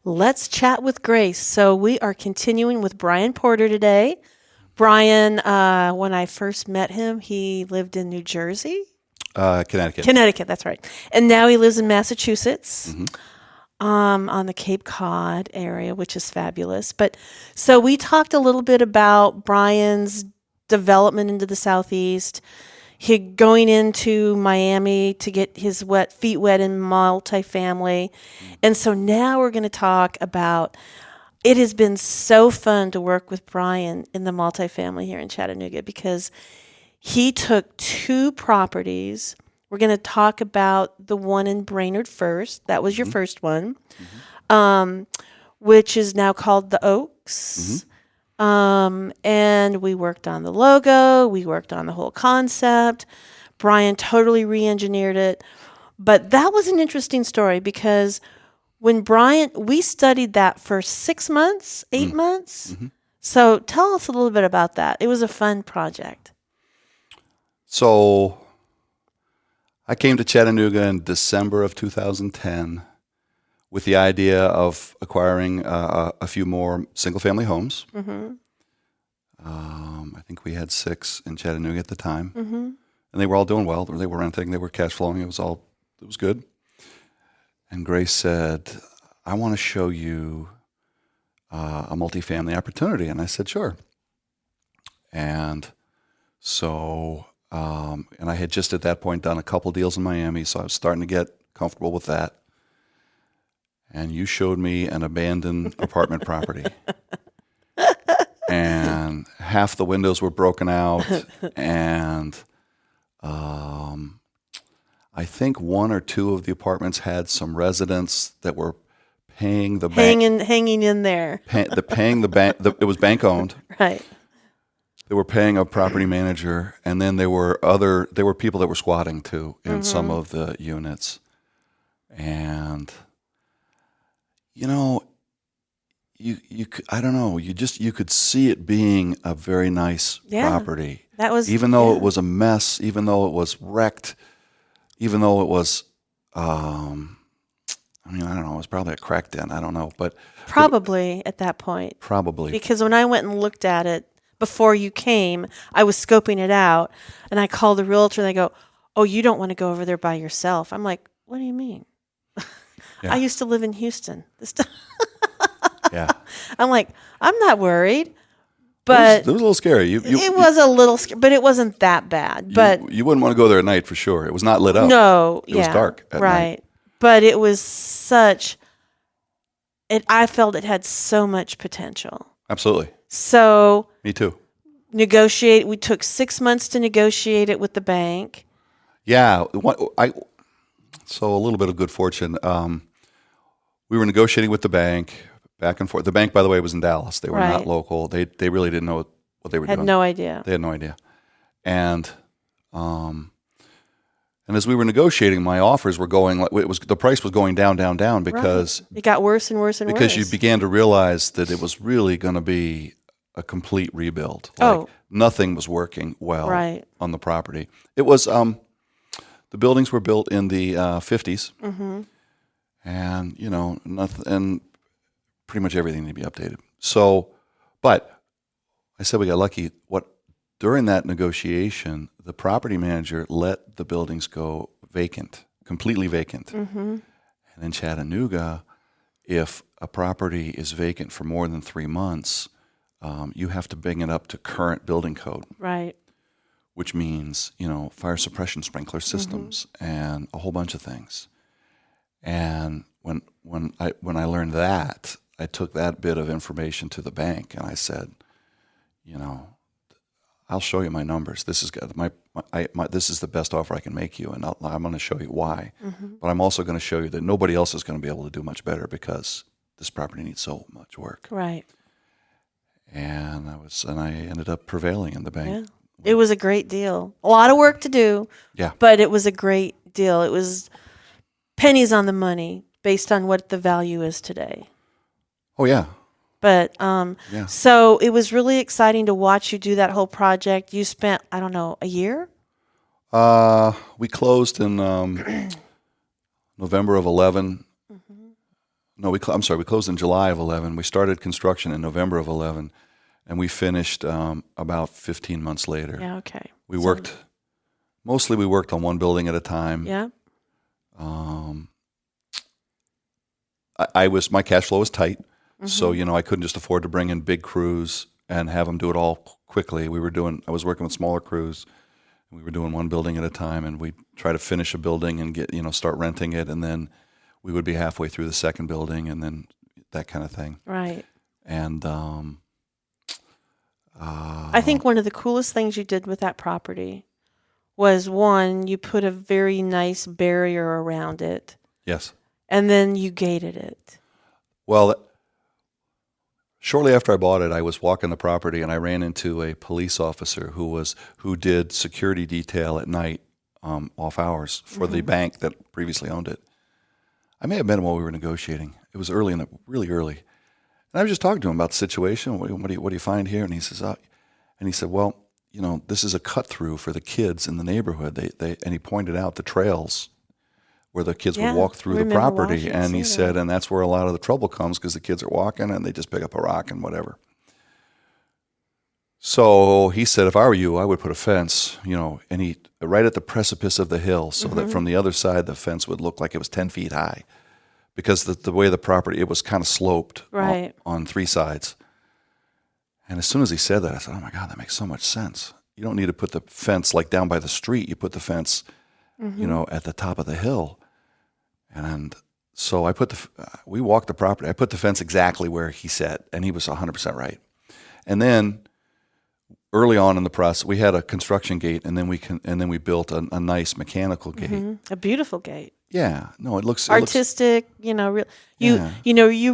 Let's Chat with Grace. So we are continuing with Brian Porter today. Brian, when I first met him, he lived in New Jersey. Connecticut. Connecticut, that's right. And now he lives in Massachusetts, on the Cape Cod area, which is fabulous. But so we talked a little bit about Brian's development into the Southeast. He going into Miami to get his feet wet in multifamily. And so now we're going to talk about, it has been so fun to work with Brian in the multifamily here in Chattanooga because he took 2 properties. We're going to talk about the one in Brainerd first. That was your first one, which is now called the Oaks. And we worked on the logo. We worked on the whole concept. Brian totally re-engineered it. But that was an interesting story because when we studied that for 6 months, 8 months. So tell us a little bit about that. It was a fun project. So I came to Chattanooga in December of 2010 with the idea of acquiring a few more single-family homes. I think we had 6 in Chattanooga at the time, and they were all doing well. They were renting, they were cash flowing. It was good. And Grace said, "I want to show you a multifamily opportunity," and I said, "Sure." And so, and I had just at that point done a couple deals in Miami, so I was starting to get comfortable with that. And you showed me an abandoned apartment property. And half the windows were broken out, and I think 1 or 2 of the apartments had some residents that were paying the bank. Hanging in there. Paying the bank. It was bank owned. Right. They were paying a property manager, and then there were people that were squatting too in some of the units. And I don't know, you could see it being a very nice property. That was, even though it was a mess, even though it was wrecked, even though it was, I don't know, it was probably a crack den. I don't know, but probably at that point. Probably. Because when I went and looked at it before you came, I was scoping it out, and I called the realtor, and they go, "Oh, you don't want to go over there by yourself." I'm like, "What do you mean?" I used to live in Houston. Yeah. I'm like, I'm not worried, but it was a little scary. It was a little scary, but it wasn't that bad. But you wouldn't want to go there at night for sure. It was not lit up. No, it was dark at night. But it was I felt it had so much potential. Absolutely. So me too. We took 6 months to negotiate it with the bank. Yeah, so a little bit of good fortune. We were negotiating with the bank back and forth. The bank, by the way, was in Dallas. They were not local. They really didn't know what they were doing. Had no idea. They had no idea. And as we were negotiating, my offers were going. The price was going down because it got worse and worse and worse. Because you began to realize that it was really going to be a complete rebuild. Nothing was working well on the property. It was the buildings were built in the 50s, and nothing, and pretty much everything needed to be updated. So, but I said we got lucky. During that negotiation, the property manager let the buildings go vacant, completely vacant. And in Chattanooga, if a property is vacant for more than 3 months, you have to bring it up to current building code. Right. Which means, fire suppression sprinkler systems and a whole bunch of things. And when I learned that, I took that bit of information to the bank and I said, I'll show you my numbers. This is good. This is the best offer I can make you, and I'm going to show you why. But I'm also going to show you that nobody else is going to be able to do much better because this property needs so much work. Right. And I ended up prevailing in the bank. Yeah. It was a great deal. A lot of work to do. Yeah. But it was a great deal. It was pennies on the money based on what the value is today. Oh yeah. But so it was really exciting to watch you do that whole project. You spent, I don't know, a year? We closed in November of 11. No, I'm sorry. We closed in July of 11. We started construction in November of 11, and we finished about 15 months later. Yeah. Okay. We worked on one building at a time. Yeah. My cash flow was tight, so I couldn't just afford to bring in big crews and have them do it all quickly. I was working with smaller crews. We were doing one building at a time, and we'd try to finish a building and start renting it, and then we would be halfway through the second building, and then that kind of thing. Right. And I think one of the coolest things you did with that property was, one, you put a very nice barrier around it. Yes. And then you gated it. Well, shortly after I bought it, I was walking the property and I ran into a police officer who did security detail at night, off hours for the bank that previously owned it. I may have met him while we were negotiating. It was really early, and I was just talking to him about the situation. What do you find here? And he said, well, this is a cut through for the kids in the neighborhood. And he pointed out the trails where the kids would walk through the property. And he said, and that's where a lot of the trouble comes, because the kids are walking and they just pick up a rock and whatever. So he said, if I were you, I would put a fence, right at the precipice of the hill, so that from the other side, the fence would look like it was 10 feet high, because the way the property, it was kind of sloped on three sides. And as soon as he said that, I said, oh my God, that makes so much sense. You don't need to put the fence like down by the street. You put the fence, at the top of the hill. And so we walked the property. I put the fence exactly where he said, and he was 100% right. And then early on in the process, we had a construction gate, and then we built a nice mechanical gate. A beautiful gate. Yeah. No, it looks artistic. You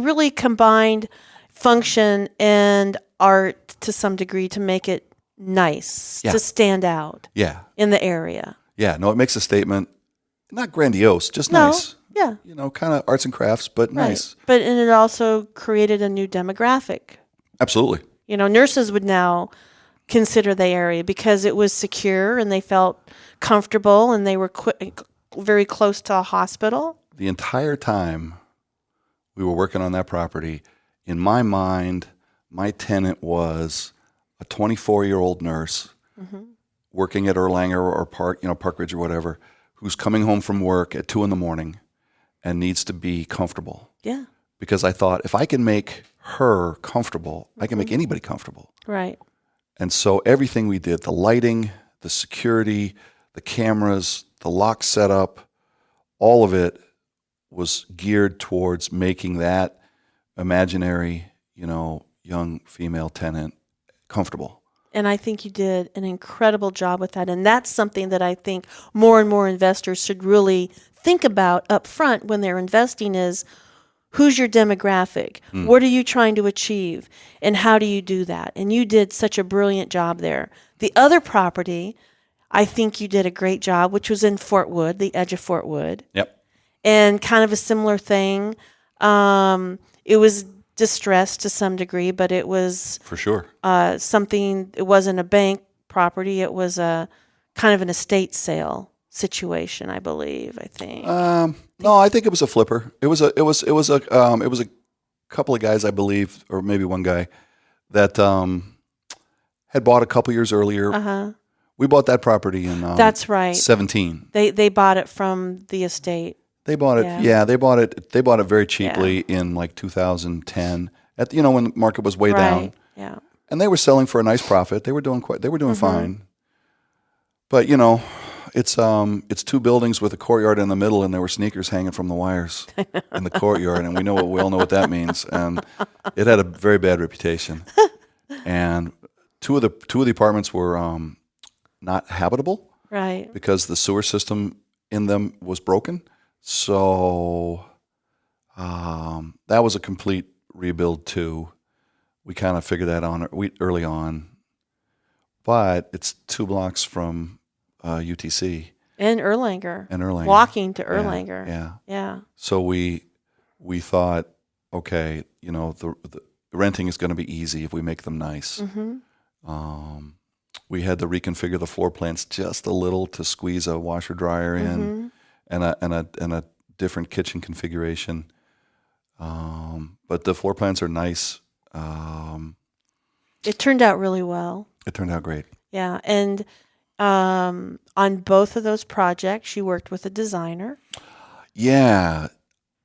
really combined function and art to some degree to make it nice, to stand out. Yeah. In the area. Yeah. No, it makes a statement. Not grandiose, just nice. Yeah. Kind of arts and crafts, but nice. But and it also created a new demographic. Absolutely. Nurses would now consider the area because it was secure and they felt comfortable, and they were very close to a hospital. The entire time we were working on that property, in my mind, my tenant was a 24-year-old nurse working at Erlanger or Park Ridge or whatever, who's coming home from work at 2 a.m. and needs to be comfortable. Yeah. Because I thought, if I can make her comfortable, I can make anybody comfortable. Right. And so everything we did, the lighting, the security, the cameras, the lock setup, all of it was geared towards making that imaginary, young female tenant comfortable. And I think you did an incredible job with that. And that's something that I think more and more investors should really think about up front when they're investing is, who's your demographic? What are you trying to achieve? And how do you do that? And you did such a brilliant job there. The other property, I think you did a great job, which was in Fort Wood, the edge of Fort Wood. Yep. And kind of a similar thing. It was distressed to some degree, but it was for sure something. It wasn't a bank property. It was a kind of an estate sale situation, I believe. I think. No, I think it was a flipper. It was a couple of guys, I believe, or maybe one guy that had bought a couple years earlier. We bought that property in that's right 17. They bought it from the estate. They bought it. Yeah, they bought it. They bought it very cheaply in like 2010. When the market was way down. Yeah. And they were selling for a nice profit. They were doing fine. But it's two buildings with a courtyard in the middle, and there were sneakers hanging from the wires in the courtyard, and we all know what that means. And it had a very bad reputation. And two of the apartments were not habitable, right? Because the sewer system in them was broken. So that was a complete rebuild too. We kind of figured that on early on, but it's 2 blocks from UTC and Erlanger. Walking to Erlanger. Yeah. So we thought, okay, the renting is going to be easy if we make them nice. We had to reconfigure the floor plans just a little to squeeze a washer dryer in, and a different kitchen configuration. but the floor plans are nice. It turned out really well. It turned out great. Yeah, and on both of those projects, you worked with a designer. Yeah.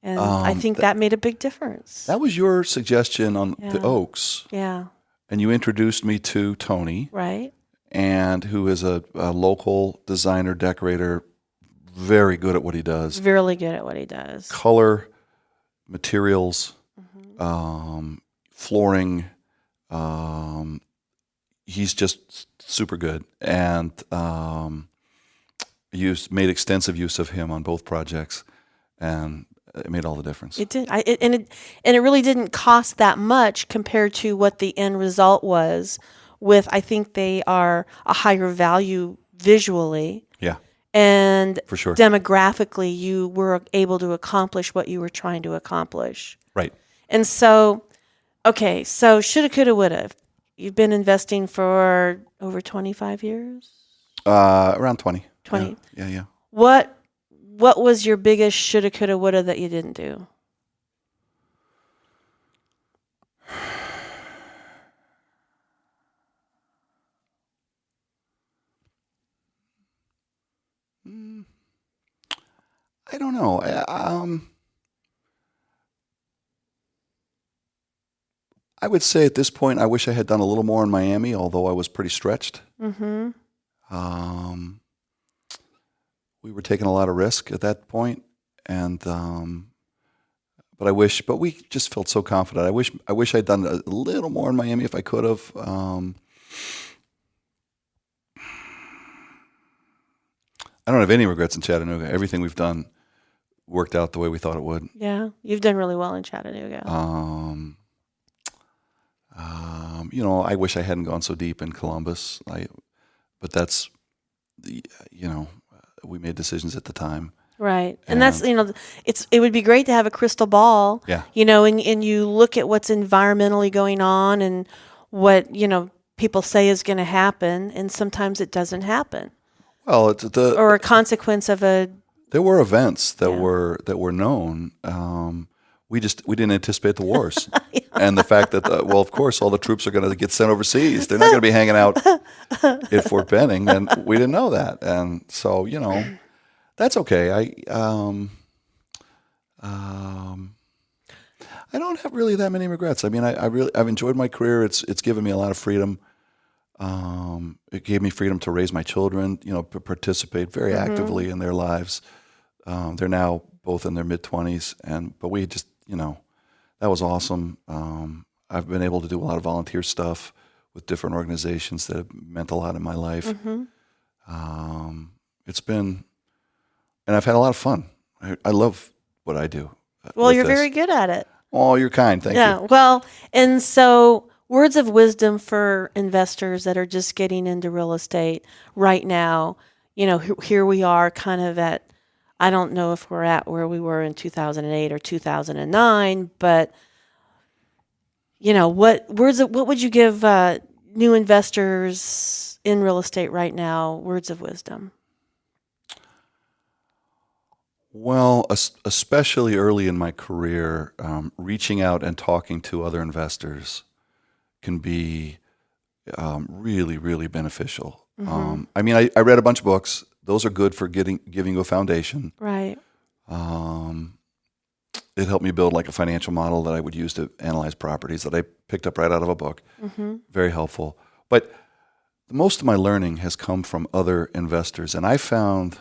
And I think that made a big difference. That was your suggestion on the Oaks. Yeah. And you introduced me to Tony. Right. And who is a local designer, decorator, very good at what he does. Really good at what he does. Color, materials, flooring. He's just super good, and made extensive use of him on both projects, and it made all the difference. It did, and it really didn't cost that much compared to what the end result was. With, I think they are a higher value visually. Yeah. And for sure, demographically, you were able to accomplish what you were trying to accomplish. Right. And so, okay, so shoulda, coulda, woulda. You've been investing for over 25 years? Around 20. 20. Yeah. What was your biggest shoulda, coulda, woulda that you didn't do? I don't know. I would say at this point, I wish I had done a little more in Miami, although I was pretty stretched. Mm-hmm. We were taking a lot of risk at that point, and but we just felt so confident. I wish I'd done a little more in Miami if I could have. I don't have any regrets in Chattanooga. Everything we've done worked out the way we thought it would. Yeah, you've done really well in Chattanooga. I wish I hadn't gone so deep in Columbus. But that's, we made decisions at the time. Right. And that's, it would be great to have a crystal ball. Yeah. And you look at what's environmentally going on and what, people say is going to happen, and sometimes it doesn't happen. Well, it's or a consequence of a. There were events that were known. We didn't anticipate the wars, and the fact that of course all the troops are going to get sent overseas. They're not going to be hanging out at Fort Benning, and we didn't know that. And so that's okay. I don't have really that many regrets. I mean, I've enjoyed my career. It's given me a lot of freedom. It gave me freedom to raise my children, participate very actively in their lives. They're now both in their mid-20s, but we just, that was awesome. I've been able to do a lot of volunteer stuff with different organizations that have meant a lot in my life. It's been, and I've had a lot of fun. I love what I do. Well, you're very good at it. Oh, you're kind. Thank you. Yeah. Well, and so words of wisdom for investors that are just getting into real estate right now. Here we are kind of at, I don't know if we're at where we were in 2008 or 2009, but what would you give new investors in real estate right now, words of wisdom? Well, especially early in my career, reaching out and talking to other investors can be really, really beneficial. I mean, I read a bunch of books. Those are good for giving you a foundation. Right. It helped me build like a financial model that I would use to analyze properties that I picked up right out of a book. Very helpful. But most of my learning has come from other investors, and I found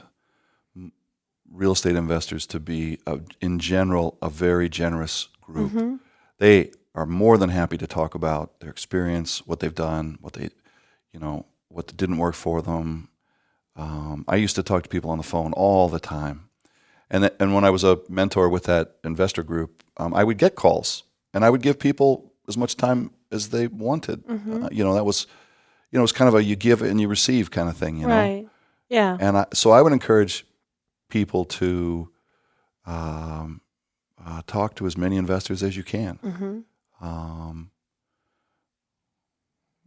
real estate investors to be, in general, a very generous group. They are more than happy to talk about their experience, what they've done, what didn't work for them. I used to talk to people on the phone all the time, and when I was a mentor with that investor group, I would get calls, and I would give people as much time as they wanted. That was, it was kind of a you give and you receive kind of thing. Right. Yeah. And so I would encourage people to talk to as many investors as you can.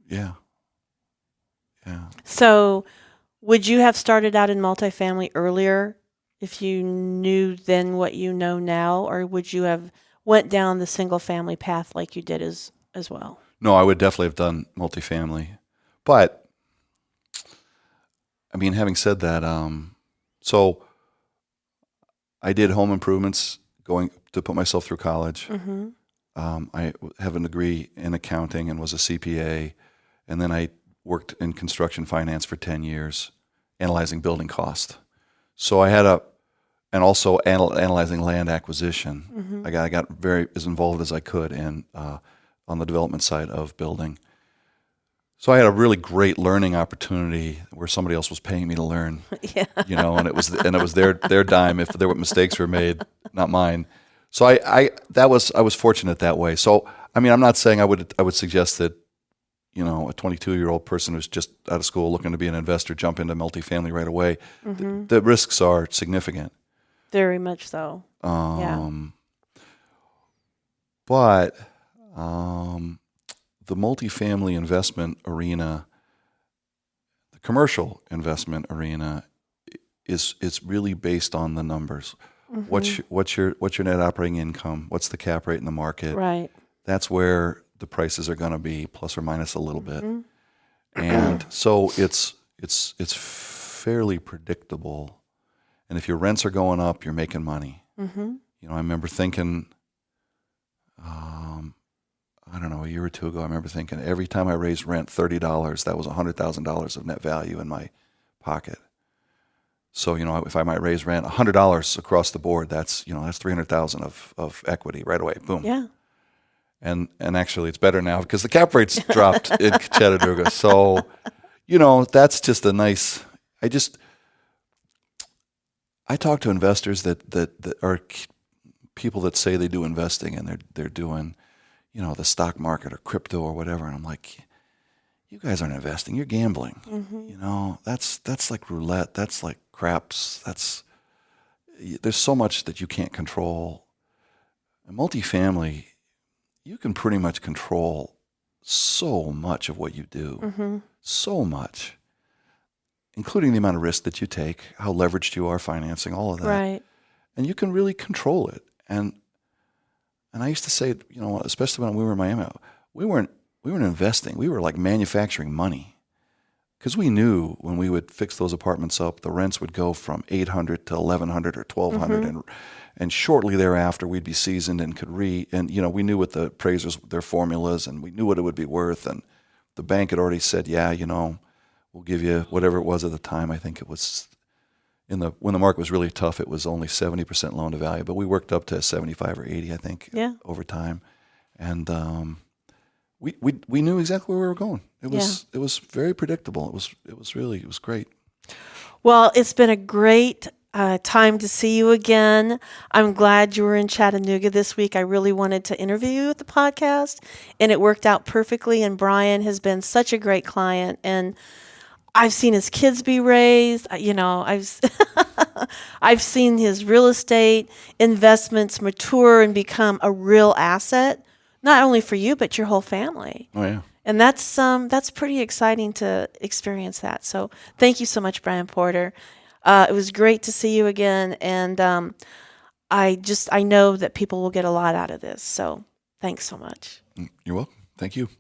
Yeah. So would you have started out in multifamily earlier if you knew then what you know now, or would you have went down the single family path like you did as well. No, I would definitely have done multifamily. But, I mean, having said that, so I did home improvements going to put myself through college. Mm-hmm. I have a degree in accounting and was a CPA. And then I worked in construction finance for 10 years, analyzing building cost. So I had and also analyzing land acquisition. Mm-hmm. I got very as involved as I could in on the development side of building. So I had a really great learning opportunity where somebody else was paying me to learn. Yeah. And it was their dime if there were mistakes were made, not mine. So I was fortunate that way. So I mean, I'm not saying I would suggest that a 22-year-old person who's just out of school looking to be an investor jump into multifamily right away. Mm-hmm. The risks are significant. Very much so. Yeah. But the multifamily investment arena, the commercial investment arena, is really based on the numbers. Mm-hmm. What's your net operating income? What's the cap rate in the market? Right. That's where the prices are going to be, plus or minus a little bit. And so it's fairly predictable. And if your rents are going up, you're making money. Mm-hmm. I remember thinking, I don't know, a year or two ago, I remember thinking every time I raised rent $30, that was $100,000 of net value in my pocket. So, if I might raise rent $100 across the board, that's $300,000 of equity right away. Boom. Yeah. And actually it's better now because the cap rates dropped in Chattanooga. So, that's just a nice, I talk to investors that are people that say they do investing and they're doing, the stock market or crypto or whatever. And I'm like, you guys aren't investing, you're gambling. Mm-hmm. That's like roulette. That's like craps. There's so much that you can't control. And multifamily, you can pretty much control so much of what you do. Mm-hmm. So much. Including the amount of risk that you take, how leveraged you are financing, all of that. Right. And you can really control it. And I used to say, especially when we were in Miami, we weren't investing. We were like manufacturing money. Because we knew when we would fix those apartments up, the rents would go from $800 to $1,100 or $1,200. Mm-hmm. And shortly thereafter, we'd be seasoned and could we knew what the appraisers, their formulas, and we knew what it would be worth. And the bank had already said, yeah, we'll give you whatever it was at the time. I think it was when the market was really tough, it was only 70% loan to value, but we worked up to 75 or 80, I think, over time. And we knew exactly where we were going. It was very predictable. It was great. Well, it's been a great time to see you again. I'm glad you were in Chattanooga this week. I really wanted to interview you at the podcast, and it worked out perfectly. And Brian has been such a great client, and I've seen his kids be raised. I've seen his real estate investments mature and become a real asset, not only for you but your whole family. Oh yeah. And that's pretty exciting to experience that. So thank you so much, Brian Porter. It was great to see you again, and I know that people will get a lot out of this. So thanks so much. You're welcome. Thank you.